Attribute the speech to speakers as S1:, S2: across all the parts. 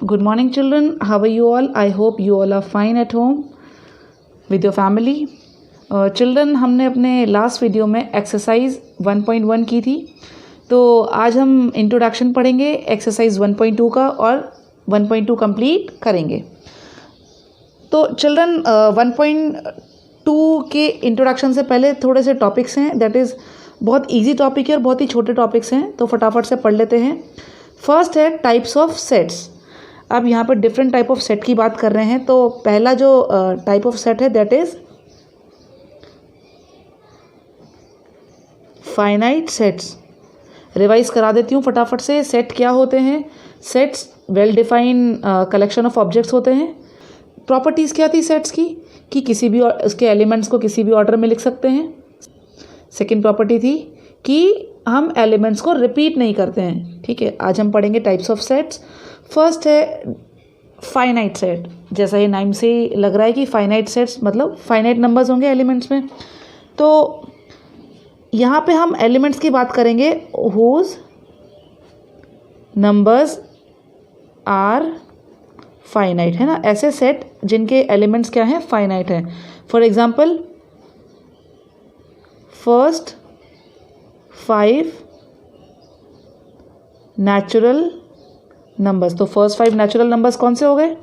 S1: Good morning, children. How are you all? I hope you all are fine at home with your family. Children, हमने अपने last video में exercise 1.1 की थी, तो आज हम इंट्रोडक्शन पढ़ेंगे एक्सरसाइज 1.2 का और 1.2 कंप्लीट करेंगे. तो चिल्ड्रन 1.2 के इंट्रोडक्शन से पहले थोड़े से टॉपिक्स हैं, दैट इज़ बहुत इजी टॉपिक है और बहुत ही छोटे टॉपिक्स हैं, तो फटाफट से पढ़ लेते हैं. फर्स्ट है टाइप्स ऑफ सेट्स. अब यहाँ पर डिफरेंट टाइप ऑफ सेट की बात कर रहे हैं. तो पहला जो टाइप ऑफ सेट है that is finite sets. Revise करा देती हूँ फटाफट से. सेट क्या होते हैं? Sets well define collection of objects होते हैं. प्रॉपर्टीज़ क्या थी सेट्स की कि किसी भी उसके एलिमेंट्स को किसी भी ऑर्डर में लिख सकते हैं. सेकेंड प्रॉपर्टी थी कि हम एलिमेंट्स को रिपीट नहीं करते हैं. ठीक है, आज हम पढ़ेंगे टाइप्स ऑफ सेट्स. फर्स्ट है फाइनाइट सेट. जैसा ये नाम से ही लग रहा है कि फाइनाइट सेट्स मतलब फाइनाइट नंबर्स होंगे एलिमेंट्स में. तो यहाँ पे हम एलिमेंट्स की बात करेंगे हुज नंबर्स आर फाइनाइट, है ना. ऐसे सेट जिनके एलिमेंट्स क्या हैं? फाइनाइट हैं. For example first 5 natural numbers. तो फर्स्ट 5 नेचुरल नंबर्स कौन से हो गए?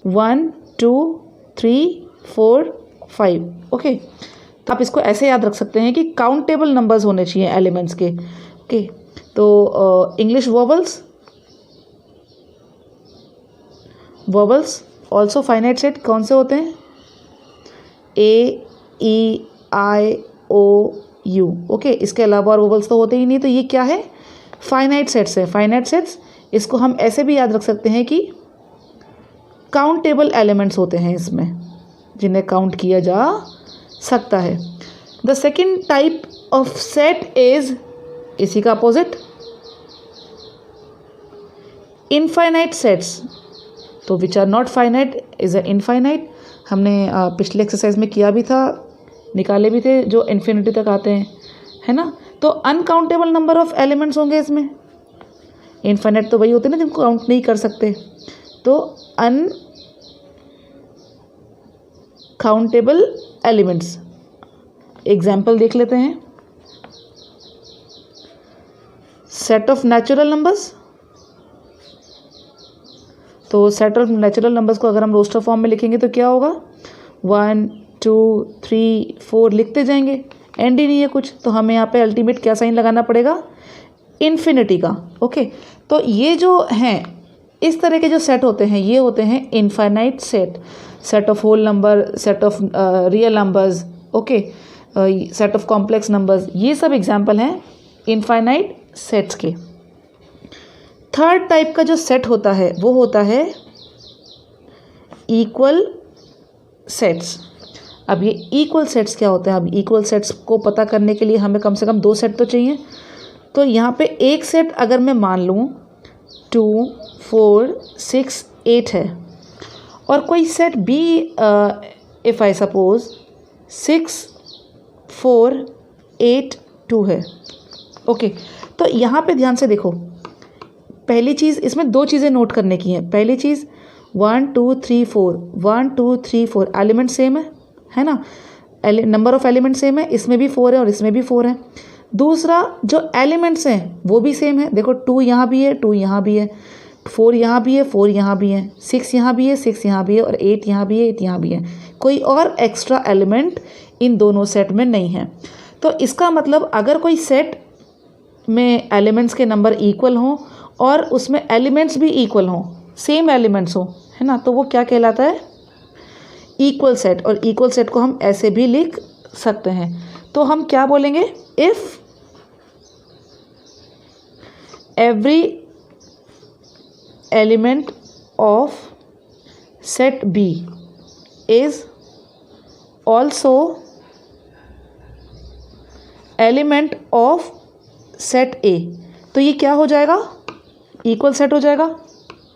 S1: 1 2 3 4 5. ओके, तो आप इसको ऐसे याद रख सकते हैं कि काउंटेबल नंबर्स होने चाहिए एलिमेंट्स के. ओके, तो English vowels also finite set कौन से होते हैं? ए ई आई ओ यू. ओके, इसके अलावा और वोवल्स तो होते ही नहीं, तो ये क्या है? फाइनाइट सेट्स है. फाइनाइट सेट्स इसको हम ऐसे भी याद रख सकते हैं कि काउंटेबल एलिमेंट्स होते हैं इसमें, जिन्हें काउंट किया जा सकता है. The second type of set is इसी का अपोजिट इनफाइनाइट सेट्स. तो which are not finite is a infinite. हमने पिछले एक्सरसाइज में किया भी था, निकाले भी थे, जो इन्फिनिटी तक आते हैं, है ना. तो अनकाउंटेबल नंबर ऑफ एलिमेंट्स होंगे इसमें. इनफाइनाइट तो वही होते हैं ना जिनको काउंट नहीं कर सकते. तो अनकाउंटेबल एलिमेंट्स. एग्जाम्पल देख लेते हैं. Set of natural numbers. तो सेट ऑफ नेचुरल नंबर्स को अगर हम रोस्टर फॉर्म में लिखेंगे तो क्या होगा? 1 2 3 4 लिखते जाएंगे, एंड ही नहीं है कुछ. तो हमें यहाँ पे अल्टीमेट क्या साइन लगाना पड़ेगा? इन्फिनिटी का. ओके, तो ये जो हैं इस तरह के जो सेट होते हैं ये होते हैं infinite set. Set of whole number, set of real numbers, okay, set of complex numbers, ये सब एग्जाम्पल हैं इनफाइनाइट सेट्स के. थर्ड टाइप का जो सेट होता है वो होता है इक्वल सेट्स. अब ये इक्वल सेट्स क्या होते हैं? अब इक्वल सेट्स को पता करने के लिए हमें कम से कम 2 सेट तो चाहिए. तो यहाँ पे एक सेट अगर मैं मान लूँ 2 4 6 8 है, और कोई set B if I suppose 6 4 8 2 है. ओके, तो यहाँ पे ध्यान से देखो. पहली चीज़ इसमें 2 चीज़ें नोट करने की हैं. पहली चीज़ 1 2 3 4 1 2 3 4 एलिमेंट सेम है ना. नंबर ऑफ एलिमेंट सेम है, इसमें भी 4 है और इसमें भी 4 है. दूसरा जो एलिमेंट्स हैं वो भी सेम है. देखो 2 यहाँ भी है, 2 यहाँ भी है, 4 यहाँ भी है, 4 यहाँ भी है, 6 यहाँ भी है, 6 यहाँ भी है, और 8 यहाँ भी है, 8 यहाँ भी है. कोई और एक्स्ट्रा एलिमेंट इन दोनों सेट में नहीं है. तो इसका मतलब अगर कोई सेट में एलिमेंट्स के नंबर इक्वल हों और उसमें एलिमेंट्स भी इक्वल हों, सेम एलिमेंट्स हों, है ना, तो वो क्या कहलाता है? Equal set. और इक्वल सेट को हम ऐसे भी लिख सकते हैं. तो हम क्या बोलेंगे? If every element of set B is also element of set A. तो ये क्या हो जाएगा? इक्वल सेट हो जाएगा.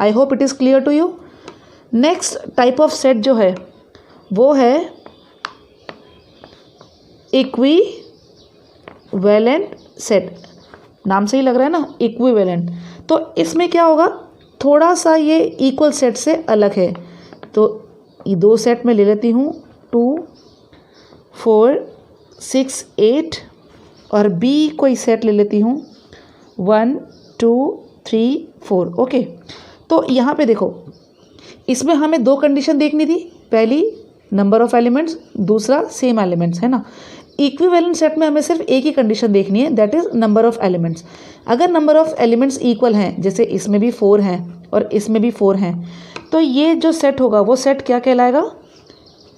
S1: I hope it is clear to you. Next type of set जो है वो है इक्विवेलेंट सेट. नाम से ही लग रहा है ना, इक्विवेलेंट. तो इसमें क्या होगा? थोड़ा सा ये इक्वल सेट से अलग है। तो ये दो सेट में ले लेती हूँ, 2 4 6 8, और बी कोई सेट ले लेती हूँ 1 2 3 4। ओके, तो यहाँ पे देखो, इसमें हमें दो कंडीशन देखनी थी, पहली नंबर ऑफ एलिमेंट्स, दूसरा सेम एलिमेंट्स, है ना। इक्विवेलेंट सेट में हमें सिर्फ एक ही कंडीशन देखनी है, that is number of elements. अगर नंबर ऑफ एलिमेंट्स इक्वल हैं, जैसे इसमें भी 4 हैं और इसमें भी 4 हैं, तो ये जो सेट होगा वो सेट क्या कहलाएगा,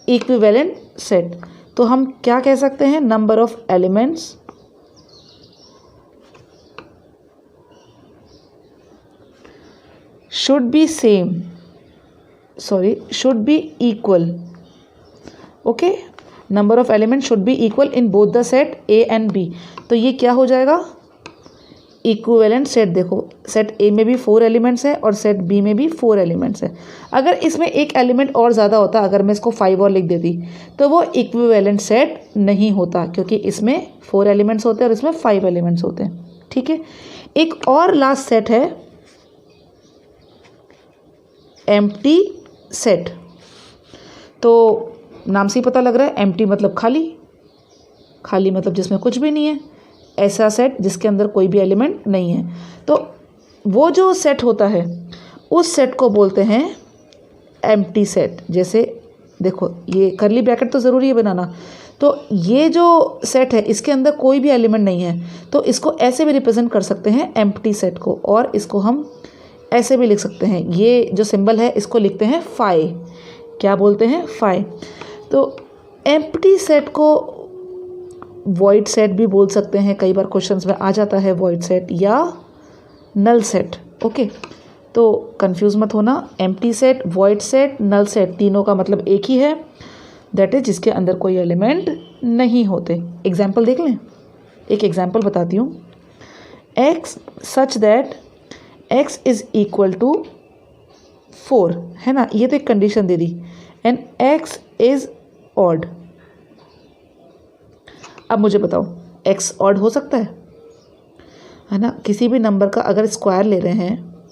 S1: इक्विवेलेंट सेट। तो हम क्या कह सकते हैं, number of elements should be equal. Okay, number of element should be equal in both the set A and B. तो ये क्या हो जाएगा, इक्विवेलेंट सेट। देखो, सेट ए में भी 4 एलिमेंट्स है और सेट बी में भी 4 एलिमेंट्स है। अगर इसमें एक एलिमेंट और ज़्यादा होता, अगर मैं इसको 5 और लिख देती, तो वो इक्विवेलेंट सेट नहीं होता, क्योंकि इसमें 4 एलिमेंट्स होते हैं और इसमें 5 एलिमेंट्स होते हैं। ठीक है, एक और लास्ट सेट है एम्प्टी सेट। तो नाम से ही पता लग रहा है, एम्प्टी मतलब खाली, खाली मतलब जिसमें कुछ भी नहीं है, ऐसा सेट जिसके अंदर कोई भी एलिमेंट नहीं है। तो वो जो सेट होता है उस सेट को बोलते हैं एम्प्टी सेट। जैसे देखो, ये करली ब्रैकेट तो ज़रूरी है बनाना। तो ये जो सेट है इसके अंदर कोई भी एलिमेंट नहीं है, तो इसको ऐसे भी रिप्रेजेंट कर सकते हैं एम्प्टी सेट को, और इसको हम ऐसे भी लिख सकते हैं। ये जो सिंबल है इसको लिखते हैं फाई। क्या बोलते हैं, फाई। तो एम्प्टी सेट को वॉइड सेट भी बोल सकते हैं, कई बार क्वेश्चंस में आ जाता है वॉइड सेट या नल सेट। ओके, तो कंफ्यूज मत होना, empty set, void set, null set, तीनों का मतलब एक ही है, दैट इज जिसके अंदर कोई एलिमेंट नहीं होते। एग्जाम्पल देख लें, एक एग्जाम्पल बताती हूँ। X such that x is equal to 4, है ना, ये तो एक कंडीशन दे दी, एंड x इज ऑड। अब मुझे बताओ, x ऑड हो सकता है ना। किसी भी नंबर का अगर स्क्वायर ले रहे हैं,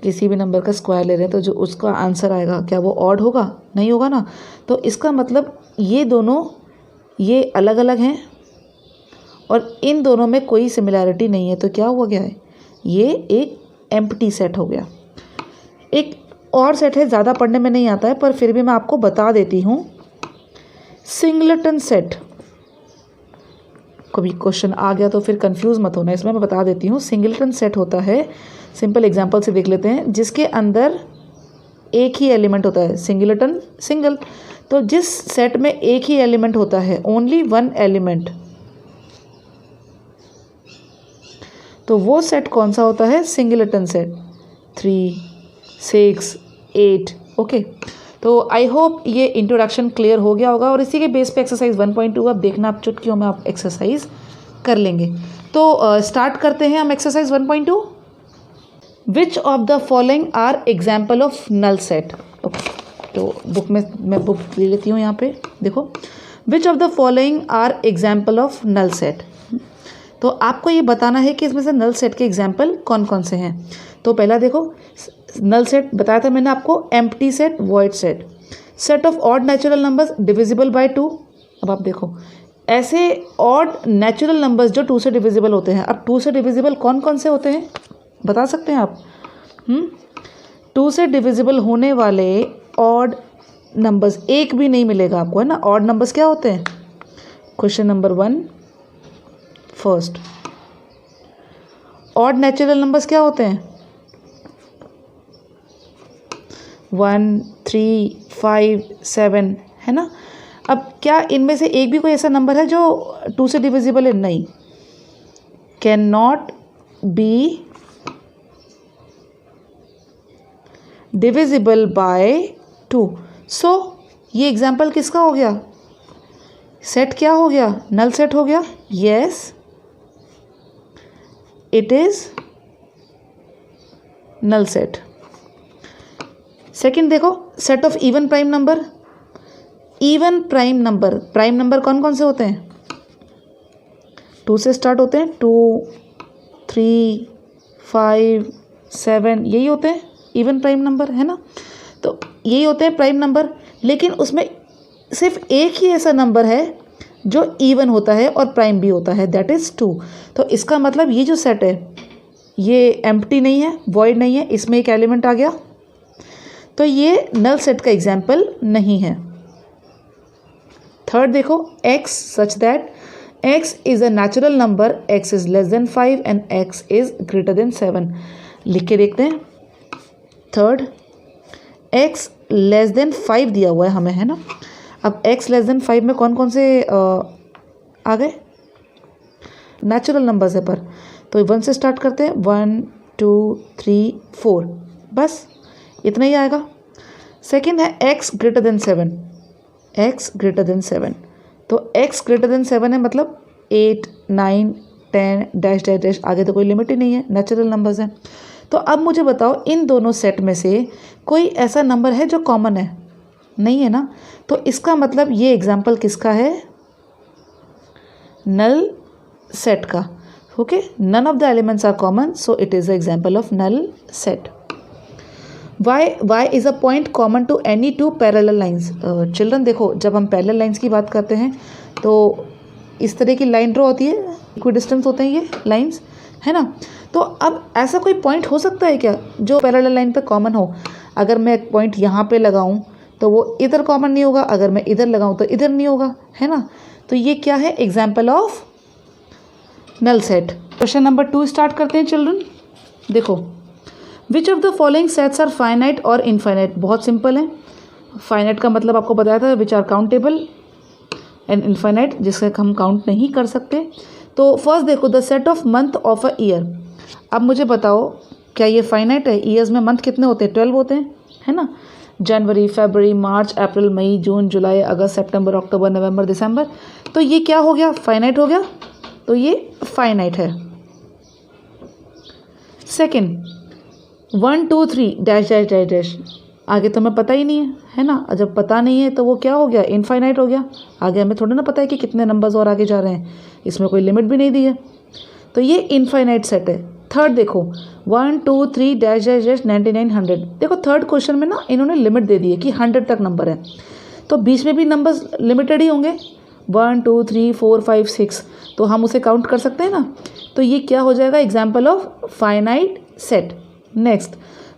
S1: किसी भी नंबर का स्क्वायर ले रहे हैं, तो जो उसका आंसर आएगा क्या वो ऑड होगा, नहीं होगा ना। तो इसका मतलब ये दोनों ये अलग अलग हैं और इन दोनों में कोई सिमिलैरिटी नहीं है, तो क्या हुआ गया है, ये एक एम्प्टी सेट हो गया। एक और सेट है, ज़्यादा पढ़ने में नहीं आता है पर फिर भी मैं आपको बता देती हूँ, सिंगलेटन सेट। कभी क्वेश्चन आ गया तो फिर कंफ्यूज मत होना, इसमें मैं बता देती हूँ। सिंगलेटन सेट होता है, सिंपल एग्जांपल से देख लेते हैं, जिसके अंदर एक ही एलिमेंट होता है, सिंगलेटन सिंगल। तो जिस सेट में एक ही एलिमेंट होता है, ओनली 1 एलिमेंट, तो वो सेट कौन सा होता है, सिंगलेटन सेट। 3 6 8। ओके, तो आई होप ये इंट्रोडक्शन क्लियर हो गया होगा, और इसी के बेस पे एक्सरसाइज 1.2 अब देखना, आप चुटकियों में आप एक्सरसाइज कर लेंगे। तो स्टार्ट करते हैं हम exercise 1.2। Which of the following are example of null set. तो बुक में मैं बुक ले लेती हूँ, यहाँ पे देखो, which of the following are example of null set. तो आपको ये बताना है कि इसमें से नल सेट के एग्जाम्पल कौन कौन से हैं। तो पहला देखो, नल सेट बताया था मैंने आपको, empty set, void set, set of odd natural numbers divisible by 2। अब आप देखो, ऐसे ऑड नेचुरल नंबर्स जो 2 से डिविजिबल होते हैं। अब 2 से डिविजिबल कौन कौन से होते हैं बता सकते हैं आप? 2 से डिविजिबल होने वाले ऑड नंबर्स एक भी नहीं मिलेगा आपको, है ना। ऑड नंबर्स क्या होते हैं, question number 1 first. Odd natural numbers क्या होते हैं, 1 3 5 7, है ना। अब क्या इनमें से एक भी कोई ऐसा नंबर है जो 2 से डिविजिबल है? नहीं, can not be divisible by 2। सो ये एग्जाम्पल किसका हो गया, सेट क्या हो गया, नल सेट हो गया। Yes, it is null set. Second देखो, set of even prime number. Even prime number कौन कौन से होते हैं, 2 से स्टार्ट होते हैं, 2 3 5 7 यही होते हैं इवन प्राइम नंबर, है ना। तो यही होते हैं प्राइम नंबर, लेकिन उसमें सिर्फ एक ही ऐसा नंबर है जो इवन होता है और प्राइम भी होता है, दैट इज़ 2। तो इसका मतलब ये जो सेट है ये एम्प्टी नहीं है, वॉइड नहीं है, इसमें एक एलिमेंट आ गया, तो ये नल सेट का एग्जाम्पल नहीं है। थर्ड देखो, x such that x is a natural number, x is less then 5 and x is greater than 7। लिख के देखते हैं। थर्ड, x लेस देन 5 दिया हुआ है हमें, है ना। अब x लेस देन 5 में कौन कौन से आ गए, नेचुरल नंबर्स है पर, तो 1 से स्टार्ट करते हैं, 1 2 3 4, बस इतना ही आएगा। सेकंड है x greater than 7, x greater than 7, तो x ग्रेटर देन 7 है मतलब 8 9 10 डैश डैश डैश, आगे तो कोई लिमिट ही नहीं है, नेचुरल नंबर्स हैं। तो अब मुझे बताओ इन दोनों सेट में से कोई ऐसा नंबर है जो कॉमन है, नहीं है ना। तो इसका मतलब ये एग्जाम्पल किसका है, नल सेट का। Okay, none of the elements are common, so it is the example of null set. y is a point common to any two parallel lines. Children देखो, जब हम पैरेलल लाइंस की बात करते हैं तो इस तरह की लाइन ड्रॉ होती है, इक्वी डिस्टेंस होते हैं ये लाइंस, है ना। तो अब ऐसा कोई पॉइंट हो सकता है क्या जो पैरेलल लाइन पे कॉमन हो। अगर मैं एक पॉइंट यहाँ पे लगाऊँ तो वो इधर कॉमन नहीं होगा, अगर मैं इधर लगाऊँ तो इधर नहीं होगा, है ना। तो ये क्या है, example of null set. Question number 2 start करते हैं चिल्ड्रन। देखो, which of the following sets are finite और इनफाइनाइट। बहुत सिंपल है, फाइनाइट का मतलब आपको बताया था which are countable, and infinite जिससे हम काउंट नहीं कर सकते। तो फर्स्ट देखो, the set of month of a year. अब मुझे बताओ क्या ये फाइनाइट है, ईयर्स में मंथ कितने होते हैं, 12 होते हैं, है ना। जनवरी, फरवरी, मार्च, अप्रैल, मई, जून, जुलाई, अगस्त, सितंबर, अक्टूबर, नवंबर, दिसंबर। तो ये क्या हो गया, फाइनाइट हो गया, तो ये फाइनाइट है। Second, 1 2 3 dash dash dash dash, आगे तो हमें पता ही नहीं है, है ना। जब पता नहीं है तो वो क्या हो गया, इनफाइनाइट हो गया। आगे हमें थोड़ा ना पता है कि कितने नंबर्स और आगे जा रहे हैं, इसमें कोई लिमिट भी नहीं दी है, तो ये इनफाइनाइट सेट है। थर्ड देखो, 1 2 3 डैश डैश डैश 99 100। देखो थर्ड क्वेश्चन में ना इन्होंने लिमिट दे दी है कि 100 तक नंबर है, तो बीच में भी नंबर्स लिमिटेड ही होंगे, 1 2 3 4 5 6, तो हम उसे काउंट कर सकते हैं ना। तो ये क्या हो जाएगा, example of finite set. Next,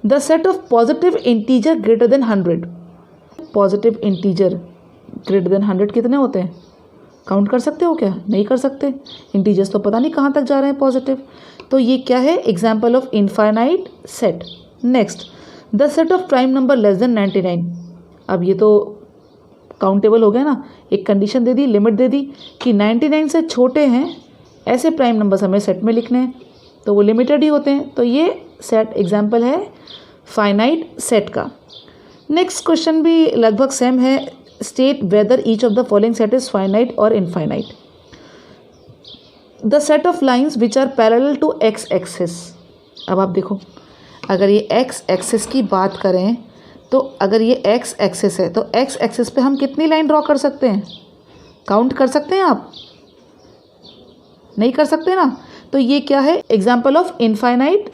S1: the set of positive integer greater than 100। Positive integer greater than 100 कितने होते हैं, काउंट कर सकते हो क्या, नहीं कर सकते, इंटीजर्स तो पता नहीं कहाँ तक जा रहे हैं पॉजिटिव। तो ये क्या है, example of infinite set. Next, the set of prime number less than 99। अब ये तो काउंटेबल हो गया ना, एक कंडीशन दे दी, लिमिट दे दी कि 99 से छोटे हैं ऐसे प्राइम नंबर्स हमें सेट में लिखने हैं, तो वो लिमिटेड ही होते हैं, तो ये सेट एग्जाम्पल है फाइनाइट सेट का। नेक्स्ट क्वेश्चन भी लगभग सेम है, state whether each of the following set is finite और infinite. The set of lines which are parallel to X axis. अब आप देखो, अगर ये एक्स एक्सिस की बात करें तो अगर ये एक्स एक्सिस है तो एक्स एक्सिस पे हम कितनी लाइन ड्रॉ कर सकते हैं, काउंट कर सकते हैं आप, नहीं कर सकते ना। तो ये क्या है, example of infinite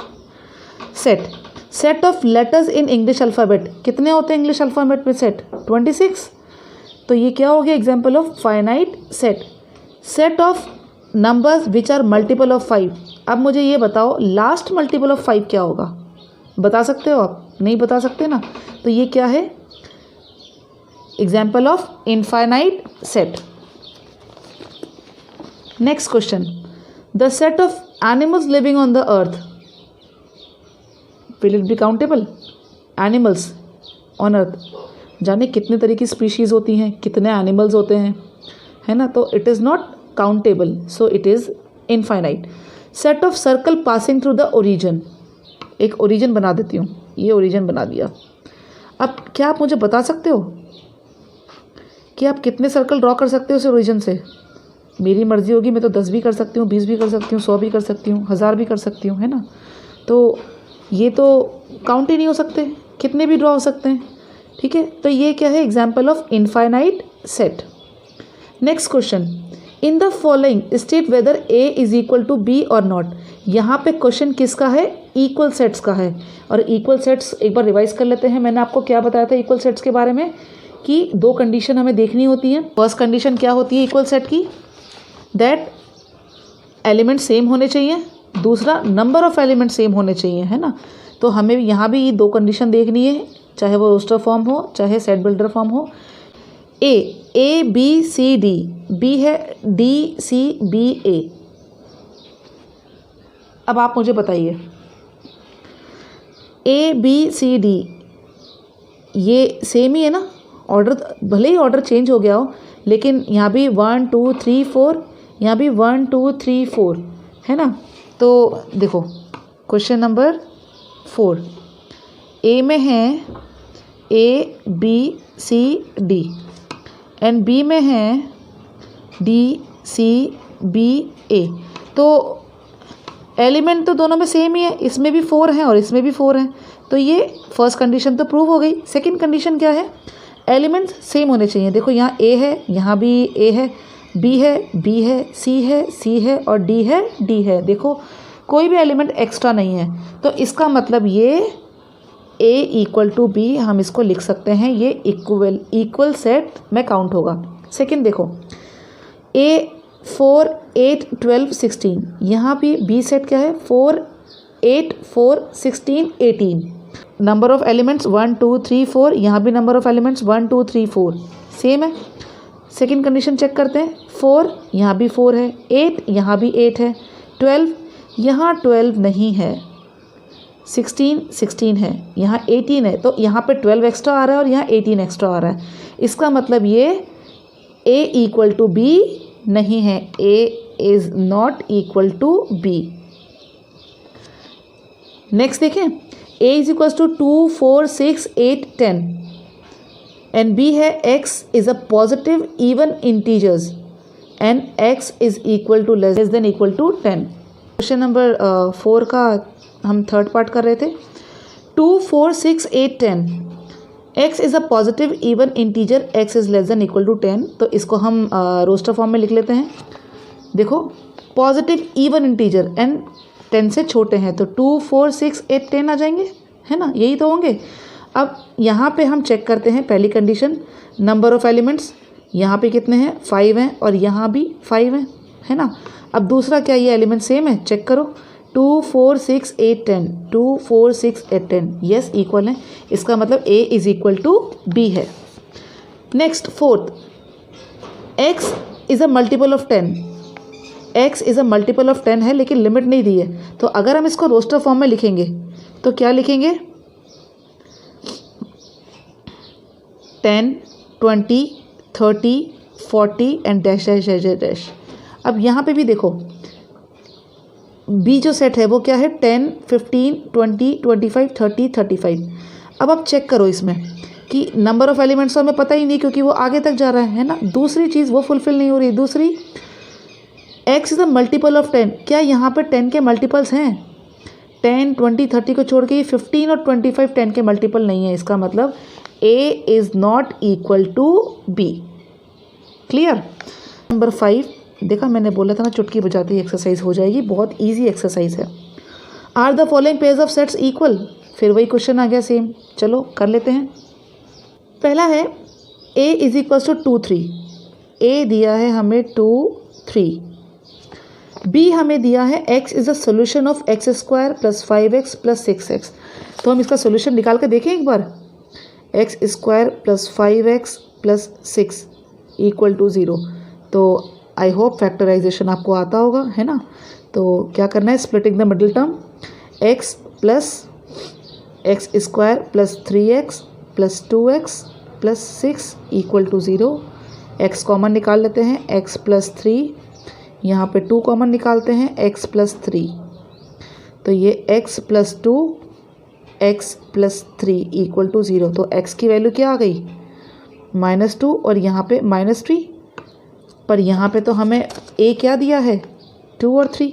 S1: set. Set of letters in English alphabet, कितने होते हैं इंग्लिश अल्फ़ाबेट में सेट, 26, तो ये क्या हो गया, example of finite set. Set of numbers which are multiple of 5। अब मुझे ये बताओ लास्ट मल्टीपल ऑफ 5 क्या होगा, बता सकते हो आप, नहीं बता सकते ना, तो ये क्या है, example of infinite set. Next question, the set of animals living on the earth, will it be countable, animals on earth, जाने कितने तरह की स्पीशीज़ होती हैं, कितने एनिमल्स होते हैं, है ना, तो it is not countable, so it is infinite. Set of circle passing through the origin, एक ओरिजिन बना देती हूँ, ये ओरिजिन बना दिया। अब क्या आप मुझे बता सकते हो कि आप कितने सर्कल ड्रॉ कर सकते हो उस ओरिजिन से, मेरी मर्ज़ी होगी, मैं तो 10 भी कर सकती हूँ, 20 भी कर सकती हूँ, 100 भी कर सकती हूँ, 1000 भी कर सकती हूँ, है ना। तो ये तो काउंट ही नहीं हो सकते, कितने भी ड्रॉ हो सकते हैं, ठीक है। तो ये क्या है, example of infinite set. Next question, in the following state whether A is equal to B और नॉट। यहाँ पे क्वेश्चन किसका है, इक्वल सेट्स का है। और इक्वल सेट्स एक बार रिवाइज कर लेते हैं। मैंने आपको क्या बताया था इक्वल सेट्स के बारे में कि दो कंडीशन हमें देखनी होती है। फर्स्ट कंडीशन क्या होती है इक्वल सेट की, दैट एलिमेंट सेम होने चाहिए, दूसरा नंबर ऑफ एलिमेंट सेम होने चाहिए, है ना। तो हमें यहाँ भी ये दो कंडीशन देखनी है, चाहे वो रोस्टर फॉर्म हो चाहे सेट बिल्डर फॉर्म हो। A B C D, B है डी सी बी ए। अब आप मुझे बताइए ए बी सी डी ये सेम ही है ना, ऑर्डर भले ही ऑर्डर चेंज हो गया हो, लेकिन यहाँ भी 1 2 3 4, यहाँ भी 1 2 3 4, है ना। तो देखो क्वेश्चन नंबर 4, ए में है A B C D and B में है डी सी बी ए। तो एलिमेंट तो दोनों में सेम ही है, इसमें भी 4 हैं और इसमें भी 4 हैं। तो ये फर्स्ट कंडीशन तो प्रूव हो गई। सेकंड कंडीशन क्या है, एलिमेंट्स सेम होने चाहिए। देखो यहाँ ए है, यहाँ भी ए है, बी है, बी है, सी है, सी है और डी है, डी है। देखो कोई भी एलिमेंट एक्स्ट्रा नहीं है। तो इसका मतलब ये ए इक्वल टू बी हम इसको लिख सकते हैं, ये इक्वल सेट में काउंट होगा। सेकंड देखो ए 4 8 12 16, यहाँ भी बी सेट क्या है 4 8 4 16 18। नंबर ऑफ एलिमेंट्स 1 2 3 4, यहाँ भी नंबर ऑफ एलिमेंट्स 1 2 3 4 सेम है। सेकंड कंडीशन चेक करते हैं, 4 यहाँ भी 4 है, 8 यहाँ भी 8 है, 12 यहाँ 12 नहीं है, 16 16 है, यहाँ 18 है। तो यहाँ पे 12 एक्स्ट्रा आ रहा है और यहाँ 18 एक्स्ट्रा आ रहा है। इसका मतलब ये a इक्वल टू बी नहीं है, a is not equal to B. Next देखें, a is equal to 2 4 6 8 10 and b है x is a positive even integers and x is equal to less than equal to 10। Question number 4 का हम third part कर रहे थे। 2 4 6 8 10, x is a positive even integer, x is less than equal to 10। तो इसको हम roster form में लिख लेते हैं। देखो पॉजिटिव इवन इंटीजर एंड 10 से छोटे हैं, तो 2 4 6 8 10 आ जाएंगे, है ना, यही तो होंगे। अब यहाँ पे हम चेक करते हैं पहली कंडीशन, नंबर ऑफ एलिमेंट्स यहाँ पे कितने हैं 5 हैं और यहाँ भी 5 हैं, है ना। अब दूसरा क्या ये एलिमेंट सेम है, चेक करो 2 4 6 8 10, 2 4 6 8 10, यस इक्वल है। इसका मतलब a is equal to b है। Next fourth, x is a multiple of 10, x is a multiple of 10 है लेकिन लिमिट नहीं दी है। तो अगर हम इसको रोस्टर फॉर्म में लिखेंगे तो क्या लिखेंगे 10 20 30 40 and dash dash dash dash. अब यहाँ पे भी देखो बी जो सेट है वो क्या है 10 15 20 25 30 35। अब आप चेक करो इसमें कि नंबर ऑफ एलिमेंट्स तो हमें पता ही नहीं क्योंकि वो आगे तक जा रहा है ना। दूसरी चीज़ वो फुलफिल नहीं हो रही। दूसरी x is a multiple of 10, क्या यहाँ पे 10 के मल्टीपल्स हैं? 10 20 30 को छोड़ के 15 और 25 10 के मल्टीपल नहीं है। इसका मतलब a is not equal to b। Clear. Number 5, देखा मैंने बोला था ना चुटकी बजाते ही एक्सरसाइज हो जाएगी, बहुत इजी एक्सरसाइज है। Are the following pairs of sets equal, फिर वही क्वेश्चन आ गया सेम, चलो कर लेते हैं। पहला है a is equal to 2 3, a दिया है हमें 2 3, b हमें दिया है x is the solution of x square plus 5x plus 6x। तो हम इसका सोल्यूशन निकाल कर देखें एक बार, x square plus 5x plus 6 equal to 0। तो आई होप फैक्टराइजेशन आपको आता होगा, है ना। तो क्या करना है, splitting the middle term, x plus x square plus 3x plus 2x plus 6 equal to 0। x common निकाल लेते हैं, x प्लस 3, यहाँ पे 2 कॉमन निकालते हैं, x प्लस 3। तो ये x plus 2 x plus 3 equal to 0। तो x की वैल्यू क्या आ गई -2 और यहाँ पे -3, पर यहाँ पे तो हमें a क्या दिया है 2 और 3,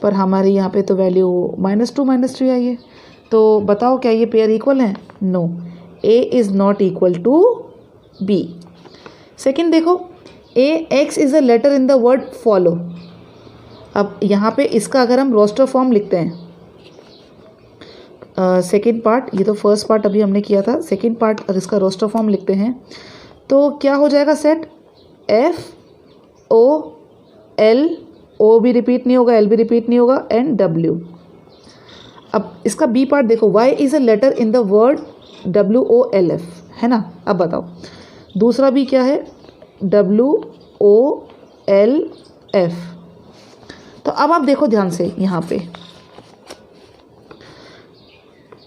S1: पर हमारे यहाँ पे तो वैल्यू -2 -3 आई है। तो बताओ क्या ये पेयर इक्वल हैं? No, a is not equal to b। Second देखो, x is a letter in the word follow. अब यहाँ पे इसका अगर हम रोस्टर फॉर्म लिखते हैं सेकेंड पार्ट, ये तो फर्स्ट पार्ट अभी हमने किया था, सेकेंड पार्ट अगर इसका रोस्टर फॉर्म लिखते हैं तो क्या हो जाएगा सेट FOL, O भी रिपीट नहीं होगा, L भी रिपीट नहीं होगा, एंड W। अब इसका बी पार्ट देखो, Y is a letter in the word WOLF, है ना। अब बताओ दूसरा भी क्या है, WOLF। तो अब आप देखो ध्यान से, यहाँ पे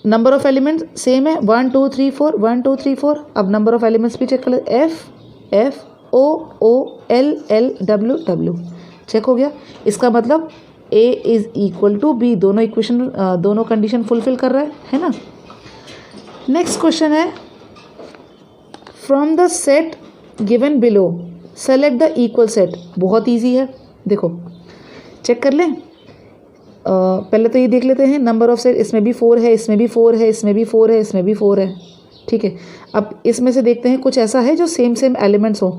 S1: नंबर ऑफ एलिमेंट्स सेम है, 1 2 3 4 1 2 3 4। अब नंबर ऑफ एलिमेंट्स भी चेक कर ले, FOL चेक हो गया। इसका मतलब A is equal to B, दोनों कंडीशन फुलफिल कर रहा है ना। नेक्स्ट क्वेश्चन है, from the set given below select the equal set. बहुत ईजी है, देखो चेक कर लें। पहले तो ये देख लेते हैं नंबर ऑफ सेट, इसमें भी 4 है, इसमें भी 4 है, इसमें भी 4 है, इसमें भी 4 है, ठीक है। अब इसमें से देखते हैं कुछ ऐसा है जो सेम एलिमेंट्स हो।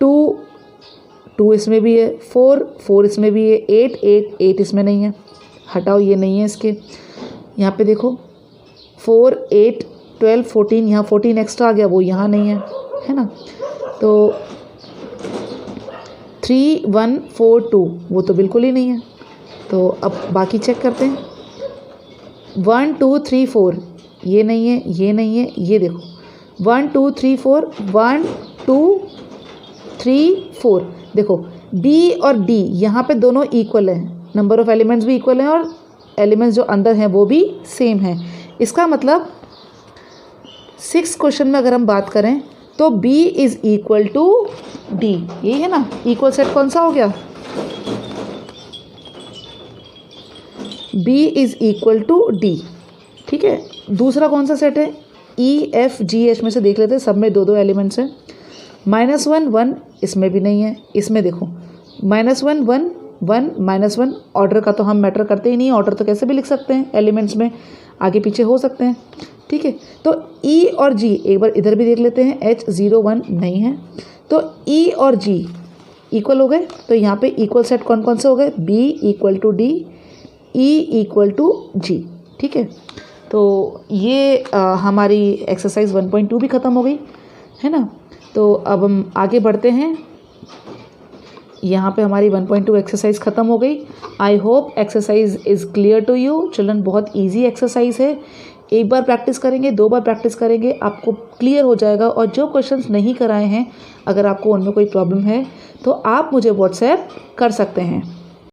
S1: 2 इसमें भी है, 4 इसमें भी है, 8 इसमें नहीं है, हटाओ ये नहीं है इसके। यहाँ पे देखो 4 8 12 14, यहाँ 14 एक्स्ट्रा आ गया, वो यहाँ नहीं है ना। तो 3 1 4 2 वो तो बिल्कुल ही नहीं है। तो अब बाकी चेक करते हैं, 1 2 3 4 ये नहीं है, ये नहीं है, ये देखो 1 2 3 4 1 2 3 4। देखो B और D यहाँ पे दोनों इक्वल हैं, नंबर ऑफ एलिमेंट्स भी इक्वल हैं और एलिमेंट्स जो अंदर हैं वो भी सेम हैं। इसका मतलब 6 क्वेश्चन में अगर हम बात करें तो B is equal to D, यही है ना। इक्वल सेट कौन सा हो गया, B is equal to D, ठीक है। दूसरा कौन सा सेट है, EFGH में से देख लेते हैं, सब में 2 एलिमेंट्स हैं। -1 1 इसमें भी नहीं है, इसमें देखो -1 1 1 -1। ऑर्डर का तो हम मैटर करते ही नहीं, ऑर्डर तो कैसे भी लिख सकते हैं, एलिमेंट्स में आगे पीछे हो सकते हैं, ठीक है। तो E और G एक बार इधर भी देख लेते हैं, H 0 1 नहीं है, तो E और G इक्वल हो गए। तो यहाँ पे इक्वल सेट कौन कौन से हो गए, B equal to D, E equal to G, ठीक है। तो ये हमारी एक्सरसाइज 1.2 भी ख़त्म हो गई, है ना। तो अब हम आगे बढ़ते हैं, यहाँ पे हमारी 1.2 एक्सरसाइज ख़त्म हो गई। I hope exercise is clear to you children. बहुत इजी एक्सरसाइज है, एक बार प्रैक्टिस करेंगे, 2 बार प्रैक्टिस करेंगे, आपको क्लियर हो जाएगा। और जो क्वेश्चंस नहीं कराए हैं, अगर आपको उनमें कोई प्रॉब्लम है तो आप मुझे व्हाट्सएप कर सकते हैं।